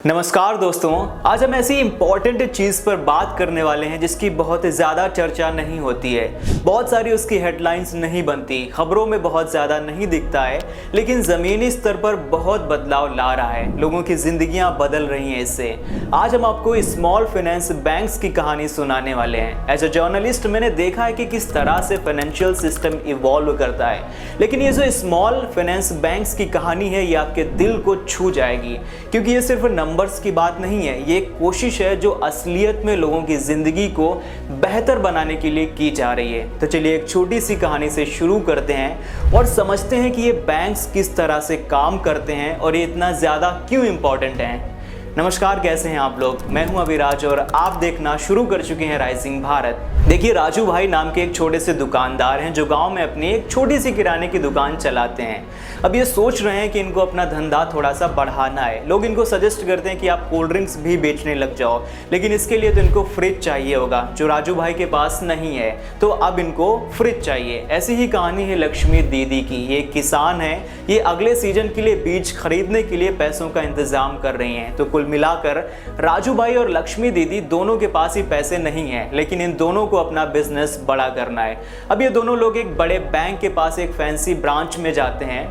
नमस्कार दोस्तों, आज हम ऐसी इंपॉर्टेंट चीज़ पर बात करने वाले हैं जिसकी बहुत ज़्यादा चर्चा नहीं होती है। बहुत सारी उसकी हेडलाइंस नहीं बनती, खबरों में बहुत ज़्यादा नहीं दिखता है, लेकिन ज़मीनी स्तर पर बहुत बदलाव ला रहा है। लोगों की ज़िंदगियां बदल रही हैं इससे। आज हम आपको स्मॉल फाइनेंस बैंक्स की कहानी सुनाने वाले हैं। एज अ जर्नलिस्ट मैंने देखा है कि किस तरह से फाइनेंशियल सिस्टम इवॉल्व करता है, लेकिन ये जो स्मॉल फाइनेंस बैंक्स की कहानी है ये आपके दिल को छू जाएगी, क्योंकि ये सिर्फ नंबर्स की बात नहीं है। ये एक कोशिश है जो असलियत में लोगों की जिंदगी को बेहतर बनाने के लिए की जा रही है। तो चलिए एक छोटी सी कहानी से शुरू करते हैं और समझते हैं कि ये बैंक्स किस तरह से काम करते हैं और ये इतना ज़्यादा क्यों इम्पोर्टेंट हैं। नमस्कार, कैसे हैं आप लोग? मैं हूं अभिराज और आप देखना शुरू कर चुके हैं राइजिंग भारत। देखिए, राजू भाई नाम के एक छोटे से दुकानदार हैं जो गांव में अपनी एक छोटी सी किराने की दुकान चलाते हैं। अब ये सोच रहे हैं कि इनको अपना धंधा थोड़ा सा बढ़ाना है। लोग इनको सजेस्ट करते हैं कि आप कोल्ड ड्रिंक्स भी बेचने लग जाओ, लेकिन इसके लिए तो इनको फ्रिज चाहिए होगा जो राजू भाई के पास नहीं है, तो अब इनको फ्रिज चाहिए। ऐसी ही कहानी है लक्ष्मी दीदी की। ये किसान है, ये अगले सीजन के लिए बीज खरीदने के लिए पैसों का इंतजाम कर रही हैं। तो कुल मिलाकर राजू भाई और लक्ष्मी दीदी दोनों के पास ही पैसे नहीं हैं, लेकिन इन दोनों को अपना बिजनेस बड़ा करना है। अब ये दोनों लोग एक बड़े बैंक के पास एक फैंसी ब्रांच में जाते हैं,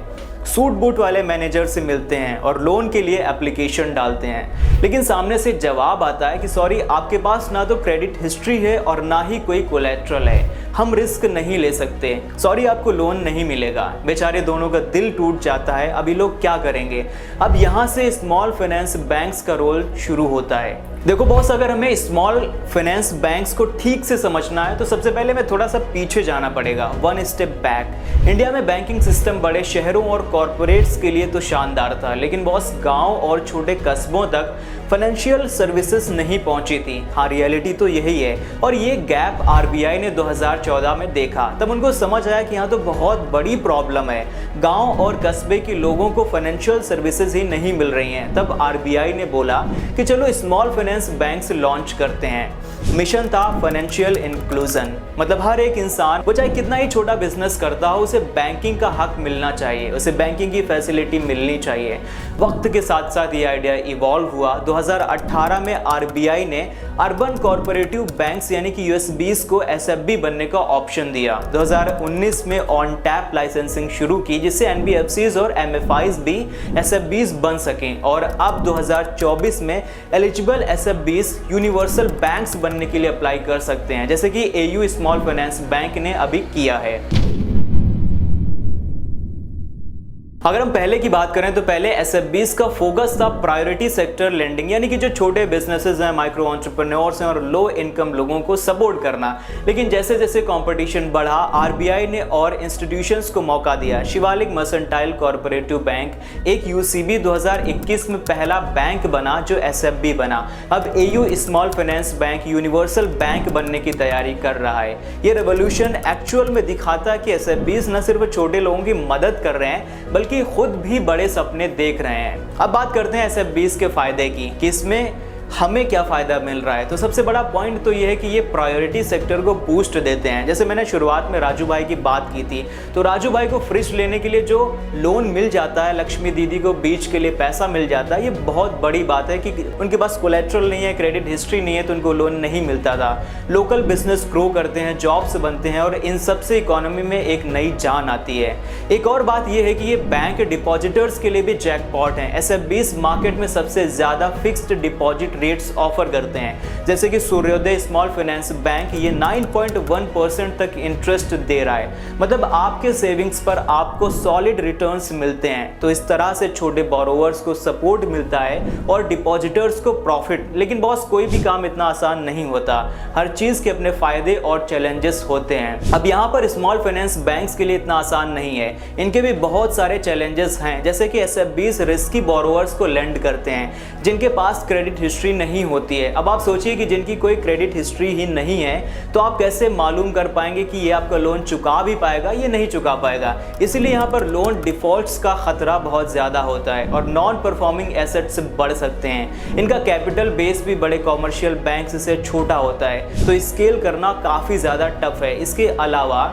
सूट बूट वाले मैनेजर से मिलते हैं और लोन के लिए एप्लीकेशन डालते हैं, लेकिन सामने से जवाब आता है कि सॉरी, आपके पास ना तो क्रेडिट हिस्ट्री है और ना ही कोई कोलेट्रल है, हम रिस्क नहीं ले सकते, सॉरी आपको लोन नहीं मिलेगा। बेचारे दोनों का दिल टूट जाता है। अभी लोग क्या करेंगे? अब यहाँ से स्मॉल फाइनेंस बैंक्स का रोल शुरू होता है। देखो बॉस, अगर हमें स्मॉल फाइनेंस बैंक्स को ठीक से समझना है तो सबसे पहले हमें थोड़ा सा पीछे जाना पड़ेगा, वन स्टेप बैक। इंडिया में बैंकिंग सिस्टम बड़े शहरों और कॉरपोरेट्स के लिए तो शानदार था, लेकिन बॉस गांव और छोटे कस्बों तक फाइनेंशियल सर्विसेज नहीं पहुंची थी। हाँ, रियलिटी तो यही है और ये गैप आरबीआई ने 2014 में देखा। तब उनको समझ आया कि यहाँ तो बहुत बड़ी प्रॉब्लम है, गांव और कस्बे के लोगों को फाइनेंशियल सर्विसेज ही नहीं मिल रही हैं। तब आरबीआई ने बोला कि चलो स्मॉल फाइनेंस बैंक्स लॉन्च करते हैं। मिशन था फाइनेंशियल इंक्लूजन, मतलब हर एक इंसान, वो चाहे कितना ही छोटा बिजनेस करता हो, उसे बैंकिंग का हक मिलना चाहिए, उसे बैंकिंग की फैसिलिटी मिलनी चाहिए। वक्त के साथ साथ ये आइडिया इवॉल्व हुआ। 2018 में आरबीआई ने अर्बन कॉर्पोरेटिव बैंक्स यानी कि यूएसबीज को एसएफबी बनने का ऑप्शन दिया। 2019 में ऑन टैप लाइसेंसिंग शुरू की, जिससे एनबीएफसीज और एमएफआईज भी एसएफबीज बन सकें। और अब 2024 में एलिजिबल एसएफबीज यूनिवर्सल बैंक्स बनने के लिए अप्लाई कर सकते हैं, जैसे कि एयू स्मॉल फाइनेंस बैंक ने अभी किया है। अगर हम पहले की बात करें तो पहले एसएफबीज का फोकस था प्रायोरिटी सेक्टर लेंडिंग, यानी कि जो छोटे बिजनेसेस हैं, माइक्रो एंटरप्रेन्योर्स हैं और लो इनकम लोगों को सपोर्ट करना। लेकिन जैसे जैसे कंपटीशन बढ़ा, आरबीआई ने और इंस्टीट्यूशंस को मौका दिया। शिवालिक मर्सेंटाइल कॉर्पोरेटिव बैंक एक यूसीबी 2021 में पहला बैंक बना जो एसएफबी बना। अब AU small finance bank universal bank बनने की तैयारी कर रहा है। ये रेवोल्यूशन एक्चुअल में दिखाता है कि एसएफबीज न सिर्फ छोटे लोगों की मदद कर रहे हैं बल्कि खुद भी बड़े सपने देख रहे हैं। अब बात करते हैं एसएफबीज के फायदे की कि इसमें हमें क्या फ़ायदा मिल रहा है। तो सबसे बड़ा पॉइंट तो ये है कि ये प्रायोरिटी सेक्टर को बूस्ट देते हैं। जैसे मैंने शुरुआत में राजू भाई की बात की थी, तो राजू भाई को फ्रिज लेने के लिए जो लोन मिल जाता है, लक्ष्मी दीदी को बीज के लिए पैसा मिल जाता है, ये बहुत बड़ी बात है कि उनके पास कोलेट्रल नहीं है, क्रेडिट हिस्ट्री नहीं है, तो उनको लोन नहीं मिलता था। लोकल बिजनेस ग्रो करते हैं, जॉब्स बनते हैं और इन सब से इकोनॉमी में एक नई जान आती है। एक और बात यह है कि ये बैंक डिपॉजिटर्स के लिए भी जैकपॉट हैं। एसएफबीज मार्केट में सबसे ज़्यादा फिक्स्ड डिपॉजिट रेट्स ऑफर करते हैं, जैसे कि सूर्योदय स्मॉल फाइनेंस बैंक ये 9.1% तक इंटरेस्ट दे रहा है, मतलब आपके सेविंग्स पर आपको सॉलिड रिटर्न्स मिलते हैं। तो इस तरह से छोटे बोरोवर्स को सपोर्ट मिलता है और डिपॉजिटर्स को प्रॉफिट। लेकिन बॉस, कोई भी काम इतना आसान नहीं होता, हर चीज के अपने फायदे और चैलेंजेस होते हैं। अब यहाँ पर स्मॉल फाइनेंस बैंक्स के लिए इतना आसान नहीं है, इनके भी बहुत सारे चैलेंजेस हैं। जैसे कि एसएफबीज रिस्की बोरोवर्स को लेंड करते हैं जिनके पास क्रेडिट हिस्ट्री नहीं होती है। अब आप सोचिए कि जिनकी कोई क्रेडिट हिस्ट्री ही नहीं है, तो आप कैसे मालूम कर पाएंगे कि ये आपका लोन चुका भी पाएगा, ये नहीं चुका पाएगा। इसलिए यहाँ पर लोन डिफॉल्ट्स का खतरा बहुत ज़्यादा होता है और नॉन परफॉर्मिंग एसेट्स बढ़ सकते हैं। इनका कैपिटल बेस भी बड़े कॉमर्शियल बैंक्स से छोटा होता है, तो स्केल करना काफ़ी ज़्यादा टफ है। इसके अलावा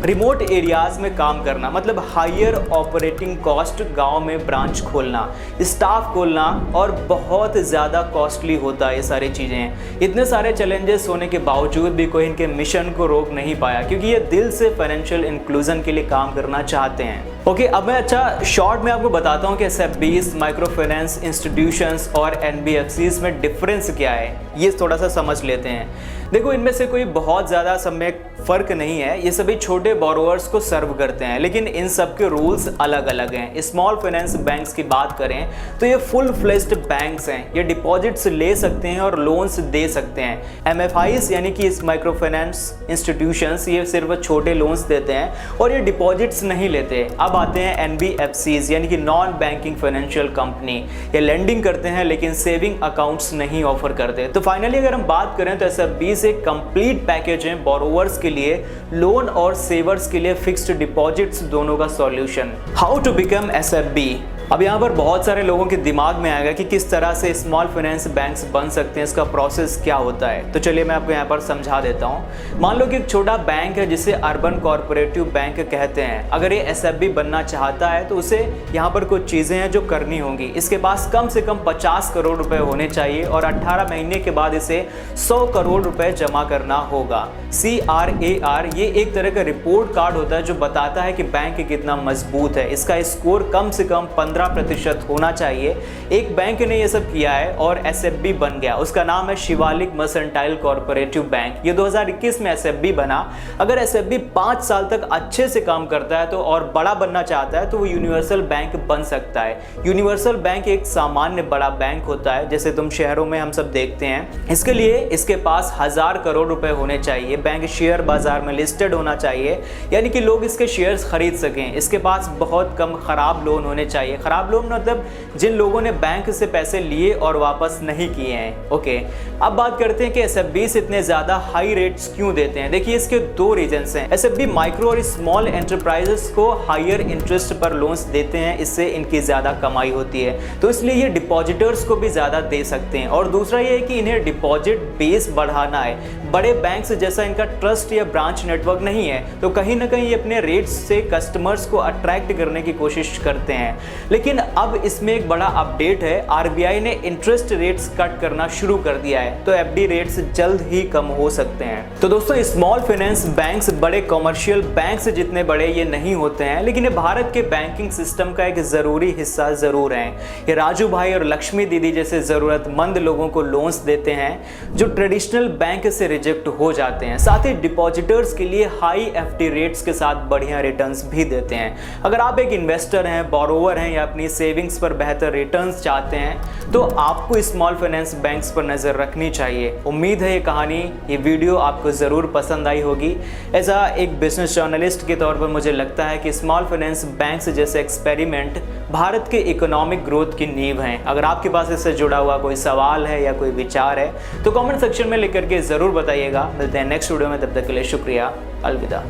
रिमोट एरियाज में काम करना, मतलब हायर ऑपरेटिंग कॉस्ट, गांव में ब्रांच खोलना, स्टाफ खोलना, और बहुत ज़्यादा कॉस्टली होता है ये सारी चीज़ें। इतने सारे चैलेंजेस होने के बावजूद भी कोई इनके मिशन को रोक नहीं पाया, क्योंकि ये दिल से फाइनेंशियल इंक्लूजन के लिए काम करना चाहते हैं। ओके, अब मैं शॉर्ट में आपको बताता हूँ कि SFBs, माइक्रो फाइनेंस इंस्टीट्यूशंस और NBFCs में डिफरेंस क्या है, ये थोड़ा सा समझ लेते हैं। देखो, इनमें से कोई बहुत ज़्यादा समय फ़र्क नहीं है, ये सभी छोटे बोरोवर्स को सर्व करते हैं, लेकिन इन सब के रूल्स अलग अलग हैं। स्मॉल फाइनेंस बैंक्स की बात करें तो ये फुल फ्लेज्ड बैंक्स हैं, ये डिपॉजिट्स ले सकते हैं और लोन्स दे सकते हैं। MFIs यानी कि इस माइक्रो फाइनेंस इंस्टीट्यूशंस, ये सिर्फ छोटे लोन्स देते हैं और ये डिपॉजिट्स नहीं लेते। अब आते हैं NBFCs यानी कि नॉन बैंकिंग फाइनेंशियल कंपनी, ये लेंडिंग करते हैं लेकिन सेविंग अकाउंट्स नहीं ऑफर करते। तो फाइनली अगर हम बात करें तो SFBs एक कंप्लीट पैकेज है बोरोवर्स के लिए, लोन और सेवर्स के लिए फिक्स्ड डिपॉजिट्स दोनों का solution. How to become SFB। अब यहाँ पर बहुत सारे लोगों के दिमाग में आएगा कि किस तरह से स्मॉल फाइनेंस बैंक्स बन सकते हैं, इसका प्रोसेस क्या होता है। तो चलिए मैं आपको यहाँ पर समझा देता हूँ। मान लो कि एक छोटा बैंक है जिसे अर्बन कोऑपरेटिव बैंक कहते हैं। अगर ये SFB बनना चाहता है तो उसे यहाँ पर कुछ चीज़ें हैं जो करनी होंगी। इसके पास कम से कम 50 करोड़ रुपए होने चाहिए और 18 महीने के बाद इसे 100 करोड़ रुपए जमा करना होगा। CRAR ये एक तरह का रिपोर्ट कार्ड होता है जो बताता है कि बैंक कितना मजबूत है। इसका स्कोर कम से कम 15% होना चाहिए। एक बैंक ने ये सब किया है और SFB बन गया। उसका नाम है शिवालिक मर्केंटाइल कोऑपरेटिव बैंक। ये 2021 में SFB बना। अगर SFB 5 साल तक अच्छे से काम करता है तो और बड़ा बनना चाहता है तो वो यूनिवर्सल बैंक बन सकता है। यूनिवर्सल बैंक एक सामान्य बड़ा बैंक होता है, जैसे तुम शहरों में हम सब देखते हैं। इसके लिए इसके पास 1000 करोड़ रुपए होने चाहिए। बैंक शेयर बाजार में लिस्टेड होना चाहिए, यानी कि लोग इसके शेयर्स खरीद सकें। इसके पास बहुत कम खराब लोन होने चाहिए। खराब लोन मतलब जिन लोगों ने बैंक से पैसे लिए और वापस नहीं किए हैं। ओके, अब बात करते हैं कि SFBs इतने ज्यादा हाई रेट्स क्यों देते हैं। देखिए, इसके 2 रीजंस हैं। SFB माइक्रो और स्मॉल एंटरप्राइजेस को हायर इंटरेस्ट पर लोन्स देते हैं, इससे इनकी ज्यादा कमाई होती है, तो इसलिए ये डिपॉजिटर्स को भी ज्यादा दे सकते हैं। और दूसरा ये है कि इन्हें डिपॉजिट बेस बढ़ाना है। बड़े बैंक्स जैसा इनका ट्रस्ट या ब्रांच नेटवर्क नहीं है, तो कहीं ना कहीं ये अपने रेट्स से कस्टमर्स को अट्रैक्ट करने की कोशिश करते हैं। लेकिन अब इसमें एक बड़ा अपडेट है। RBI ने इंटरेस्ट रेट्स कट करना शुरू कर दिया है, तो FD रेट्स जल्द ही कम हो सकते हैं। तो दोस्तों, स्मॉल फाइनेंस बैंक्स बड़े कमर्शियल बैंक्स जितने बड़े ये नहीं होते हैं, लेकिन ये भारत के बैंकिंग सिस्टम का एक जरूरी हिस्सा जरूर है। ये राजू भाई और लक्ष्मी दीदी जैसे जरूरतमंद लोगों को लोन्स देते हैं जो ट्रेडिशनल बैंक से रिजेक्ट हो जाते हैं। साथ ही डिपॉजिटर्स के लिए हाई FD रेट्स के साथ बढ़िया रिटर्न्स भी देते हैं। अगर आप एक इन्वेस्टर हैं, बोरोवर हैं या अपनी सेविंग्स पर बेहतर रिटर्न्स चाहते हैं तो आपको स्मॉल फाइनेंस बैंक्स पर नज़र रखनी चाहिए। उम्मीद है ये कहानी, ये वीडियो आपको ज़रूर पसंद आई होगी। एज एक बिजनेस जर्नलिस्ट के तौर पर मुझे लगता है कि स्मॉल फाइनेंस बैंक्स जैसे एक्सपेरिमेंट भारत के इकोनॉमिक ग्रोथ की नींव हैं। अगर आपके पास इससे जुड़ा हुआ कोई सवाल है या कोई विचार है तो कमेंट सेक्शन में लिख करके ज़रूर बताइएगा। मिलते हैं नेक्स्ट वीडियो में, तब तक के लिए शुक्रिया, अलविदा।